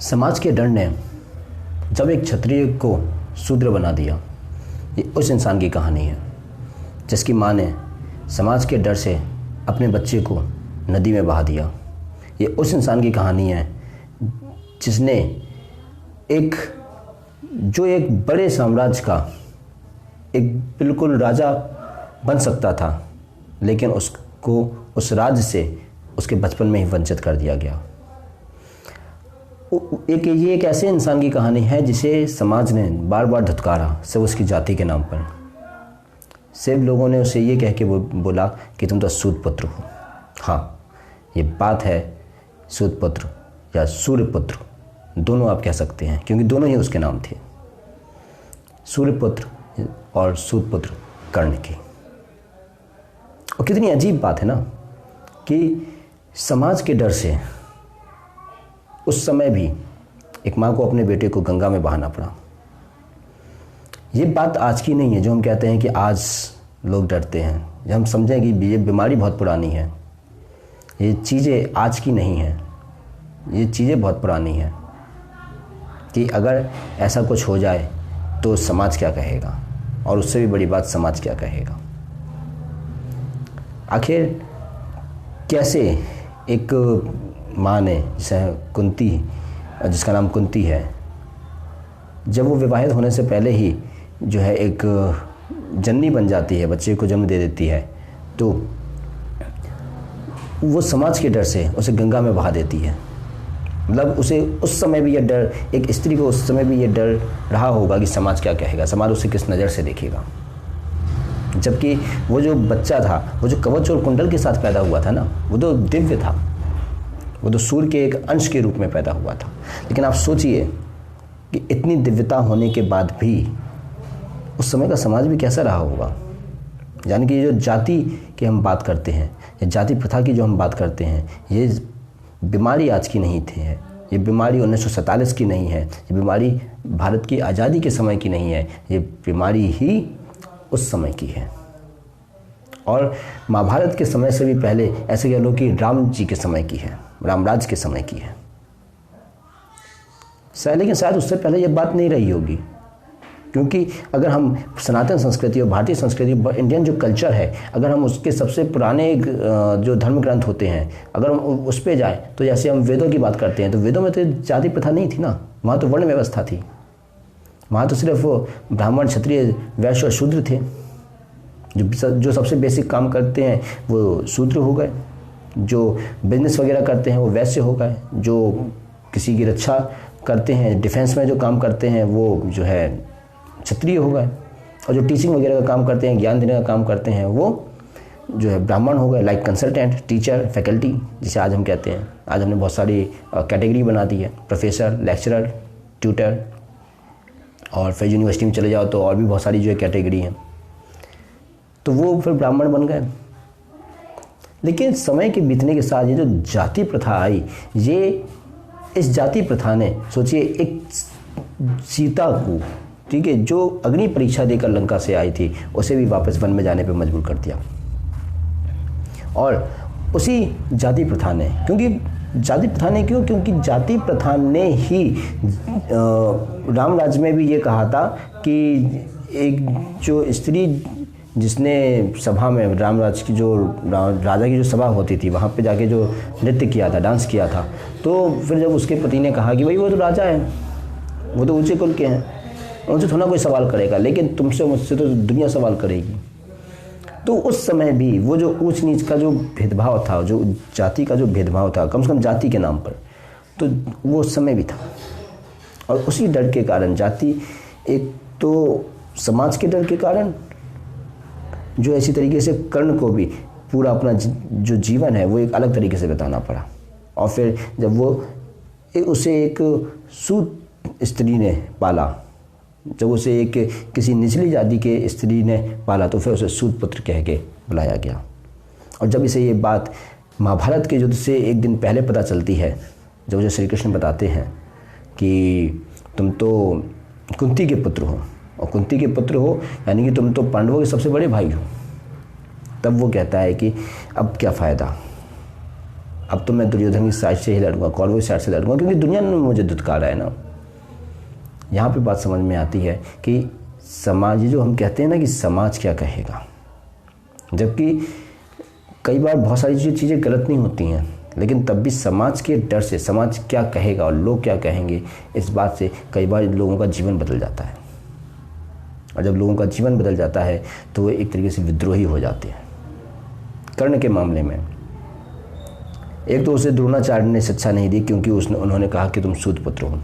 समाज के डर ने जब एक क्षत्रिय को शूद्र बना दिया, ये उस इंसान की कहानी है जिसकी माँ ने समाज के डर से अपने बच्चे को नदी में बहा दिया। ये उस इंसान की कहानी है जिसने एक बड़े साम्राज्य का एक बिल्कुल राजा बन सकता था, लेकिन उसको उस राज्य से उसके बचपन में ही वंचित कर दिया गया। ये एक ऐसे इंसान की कहानी है जिसे समाज ने बार बार धुतकारा, सिर्फ उसकी जाति के नाम पर। सिर्फ लोगों ने उसे ये कह के बोला कि तुम तो सूत पुत्र हो। हाँ, ये बात है, सूत पुत्र या सूर्य पुत्र दोनों आप कह सकते हैं, क्योंकि दोनों ही उसके नाम थे, सूर्य पुत्र और सूत पुत्र कर्ण के। और कितनी अजीब बात है ना कि समाज के डर से उस समय भी एक माँ को अपने बेटे को गंगा में बहाना पड़ा। ये बात आज की नहीं है जो हम कहते हैं कि आज लोग डरते हैं, जब हम समझें कि ये बीमारी बहुत पुरानी है। ये चीज़ें आज की नहीं हैं, ये चीज़ें बहुत पुरानी हैं कि अगर ऐसा कुछ हो जाए तो समाज क्या कहेगा, और उससे भी बड़ी बात समाज क्या कहेगा। आखिर कैसे एक माँ ने, जिसे कुंती, जिसका नाम कुंती है, जब वो विवाहित होने से पहले ही जो है एक जननी बन जाती है, बच्चे को जन्म दे देती है, तो वो समाज के डर से उसे गंगा में बहा देती है। मतलब उसे उस समय भी ये डर, एक स्त्री को उस समय भी ये डर रहा होगा कि समाज क्या कहेगा, समाज उसे किस नज़र से देखेगा। जबकि वो जो बच्चा था, वो जो कवच और कुंडल के साथ पैदा हुआ था ना, वो तो दिव्य था, वो तो सूर्य के एक अंश के रूप में पैदा हुआ था। लेकिन आप सोचिए कि इतनी दिव्यता होने के बाद भी उस समय का समाज भी कैसा रहा होगा। यानी कि ये जो जाति की हम बात करते हैं, या जाति प्रथा की जो हम बात करते हैं, ये बीमारी आज की नहीं थी है, ये बीमारी 1947 की नहीं है, ये बीमारी भारत की आज़ादी के समय की नहीं है, ये बीमारी ही उस समय की है। और महाभारत के समय से भी पहले ऐसे कह लो कि राम जी के समय की है, रामराज के समय की है। लेकिन शायद उससे पहले ये बात नहीं रही होगी, क्योंकि अगर हम सनातन संस्कृति और भारतीय संस्कृति, इंडियन जो कल्चर है, अगर हम उसके सबसे पुराने जो धर्म ग्रंथ होते हैं, अगर हम उस पर जाए तो जैसे हम वेदों की बात करते हैं, तो वेदों में तो जाति प्रथा नहीं थी ना, वहाँ तो वर्ण व्यवस्था थी। वहाँ तो सिर्फ ब्राह्मण, क्षत्रिय, वैश्य और शूद्र थे। जो सबसे बेसिक काम करते हैं वो शूद्र हो गए, जो बिजनेस वगैरह करते हैं वो वैश्य हो गए, जो किसी की रक्षा करते हैं, डिफेंस में जो काम करते हैं वो जो है क्षत्रिय हो गए, और जो टीचिंग वगैरह का काम करते हैं, ज्ञान देने का काम करते हैं, वो जो है ब्राह्मण हो गए। लाइक कंसल्टेंट, टीचर, फैकल्टी जिसे आज हम कहते हैं। आज हमने बहुत सारी कैटेगरी बना दी है, प्रोफेसर, लेक्चरर, ट्यूटर, और फिर यूनिवर्सिटी में चले जाओ तो और भी बहुत सारी जो है कैटेगरी हैं, तो वो फिर ब्राह्मण बन गए। लेकिन समय के बीतने के साथ ये जो जाति प्रथा आई, ये इस जाति प्रथा ने, सोचिए, एक सीता को, ठीक है, जो अग्नि परीक्षा देकर लंका से आई थी, उसे भी वापस वन में जाने पर मजबूर कर दिया। और उसी जाति प्रथा ने, क्योंकि जाति प्रथा ने ही राम राज्य में भी ये कहा था कि एक जो स्त्री जिसने सभा में, रामराज की जो राजा की जो सभा होती थी, वहाँ पे जाके जो नृत्य किया था, डांस किया था, तो फिर जब उसके पति ने कहा कि भाई वो तो राजा है, वो तो ऊंचे कुल के हैं, उनसे थोड़ा कोई सवाल करेगा, लेकिन तुमसे, मुझसे तो दुनिया सवाल करेगी। तो उस समय भी वो जो ऊंच नीच का जो भेदभाव था, जो जाति का जो भेदभाव था, कम से कम जाति के नाम पर, तो वो उस समय भी था। और उसी डर के कारण, जाति, एक तो समाज के डर के कारण, जो ऐसी तरीके से कर्ण को भी पूरा अपना जो जीवन है वो एक अलग तरीके से बिताना पड़ा। और फिर जब वो उसे एक सूत स्त्री ने पाला, जब उसे एक किसी निचली जाति के स्त्री ने पाला, तो फिर उसे सूत पुत्र कह के बुलाया गया। और जब इसे ये बात महाभारत के युद्ध से एक दिन पहले पता चलती है, जब उसे श्री कृष्ण बताते हैं कि तुम तो कुंती के पुत्र हो, और कुंती के पुत्र हो यानी कि तुम तो पांडवों के सबसे बड़े भाई हो, तब वो कहता है कि अब क्या फ़ायदा, अब तो मैं दुर्योधन की साइड से ही लड़ूंगा, कौरवों की साइड से लड़ूंगा, क्योंकि दुनिया ने मुझे दुत्कारा है ना। यहाँ पे बात समझ में आती है कि समाज, ये जो हम कहते हैं ना कि समाज क्या कहेगा, जबकि कई बार बहुत सारी चीज़ें गलत नहीं होती हैं, लेकिन तब भी समाज के डर से, समाज क्या कहेगा और लोग क्या कहेंगे, इस बात से कई बार लोगों का जीवन बदल जाता है। और जब लोगों का जीवन बदल जाता है तो वे एक तरीके से विद्रोही हो जाते हैं। कर्ण के मामले में एक तो उसे द्रोणाचार्य ने शिक्षा नहीं दी, क्योंकि उन्होंने कहा कि तुम सूत पुत्र हो।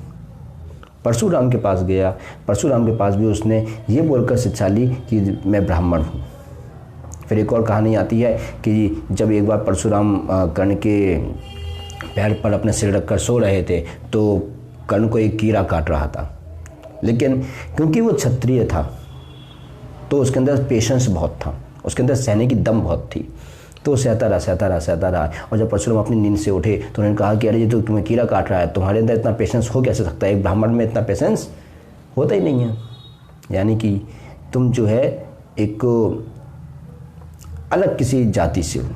परशुराम के पास गया, परशुराम के पास भी उसने ये बोलकर शिक्षा ली कि मैं ब्राह्मण हूँ। फिर एक और कहानी आती है कि जब एक बार परशुराम कर्ण के पैर पर अपने सिर रखकर सो रहे थे तो कर्ण को एक कीड़ा काट रहा था, लेकिन क्योंकि वो क्षत्रिय था तो उसके अंदर पेशेंस बहुत था, उसके अंदर सहने की दम बहुत थी, तो सहता रहा। और जब परशुराम अपनी नींद से उठे तो उन्होंने कहा कि अरे ये तो तुम्हें कीड़ा काट रहा है, तुम्हारे अंदर इतना पेशेंस हो कैसे सकता है, एक ब्राह्मण में इतना पेशेंस होता ही नहीं है। यानी कि तुम जो है एक अलग किसी जाति से हो,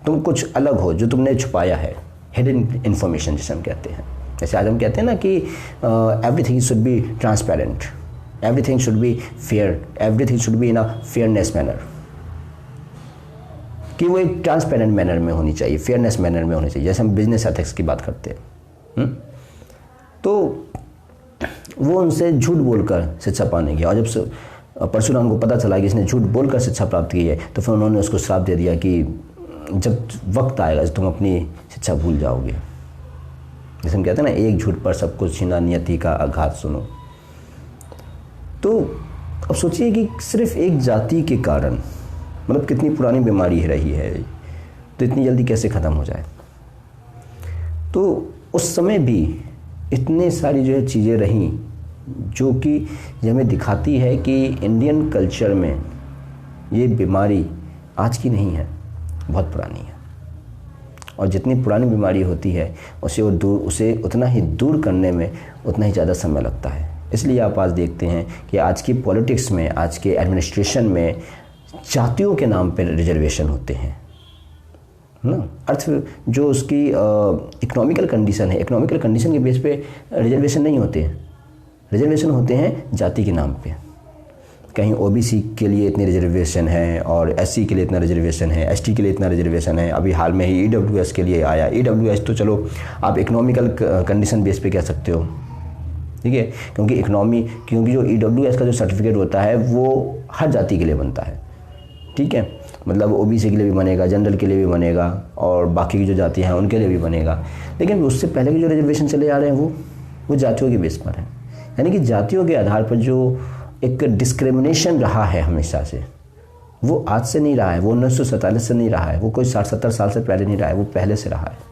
तुम कुछ अलग हो जो तुमने छुपाया है, हिडन इन्फॉर्मेशन जिसे हम कहते हैं। जैसे आज हम कहते हैं ना कि everything should be transparent, everything should be fair, everything should be in a fairness manner, कि वो एक ट्रांसपेरेंट मैनर में होनी चाहिए, फेयरनेस मैनर में होनी चाहिए। जैसे हम बिजनेस एथिक्स की बात करते हैं, तो वो उनसे झूठ बोलकर शिक्षा पाने गया, और जब परशुराम को पता चला कि इसने झूठ बोलकर शिक्षा प्राप्त की है तो फिर उन्होंने उसको श्राप दे दिया कि जब वक्त आएगा तुम अपनी शिक्षा भूल जाओगे। जैसे हम कहते हैं ना, एक झूठ पर सब कुछ छीना, नियति का आघात सुनो। तो अब सोचिए कि सिर्फ एक जाति के कारण, मतलब कितनी पुरानी बीमारी रही है, तो इतनी जल्दी कैसे ख़त्म हो जाए। तो उस समय भी इतने सारी जो है चीज़ें रहीं जो कि हमें दिखाती है कि इंडियन कल्चर में ये बीमारी आज की नहीं है, बहुत पुरानी है। और जितनी पुरानी बीमारी होती है उसे उतना ही दूर करने में उतना ही ज़्यादा समय लगता है। इसलिए आप आज देखते हैं कि आज की पॉलिटिक्स में, आज के एडमिनिस्ट्रेशन में जातियों के नाम पर रिजर्वेशन होते हैं ना। अर्थ जो उसकी इकोनॉमिकल कंडीशन है, इकोनॉमिकल कंडीशन के बेस पे रिजर्वेशन नहीं होते हैं, रिजर्वेशन होते हैं जाति के नाम पे। कहीं ओबीसी के लिए इतनी रिजर्वेशन है और एससी के लिए इतना रिजर्वेशन है, एसटी के लिए इतना रिजर्वेशन है। अभी हाल में ही ईडब्ल्यूएस के लिए आया। ईडब्ल्यूएस तो चलो आप इकोनॉमिकल कंडीशन बेस पे कह सकते हो, ठीक है, क्योंकि जो ईडब्ल्यूएस का जो सर्टिफिकेट होता है वो हर जाति के लिए बनता है, ठीक है। मतलब ओबीसी के लिए भी बनेगा, जनरल के लिए भी बनेगा और बाकी की जो जाति हैं उनके लिए भी बनेगा। लेकिन उससे पहले के जो रिजर्वेशन चले आ रहे हैं वो जातियों के बेस पर है। यानी कि जातियों के आधार पर जो एक डिस्क्रिमिनेशन रहा है हमेशा से, वो आज से नहीं रहा है, वो 1947 से नहीं रहा है, वो कोई 60-70 साल से पहले नहीं रहा है, वो पहले से रहा है।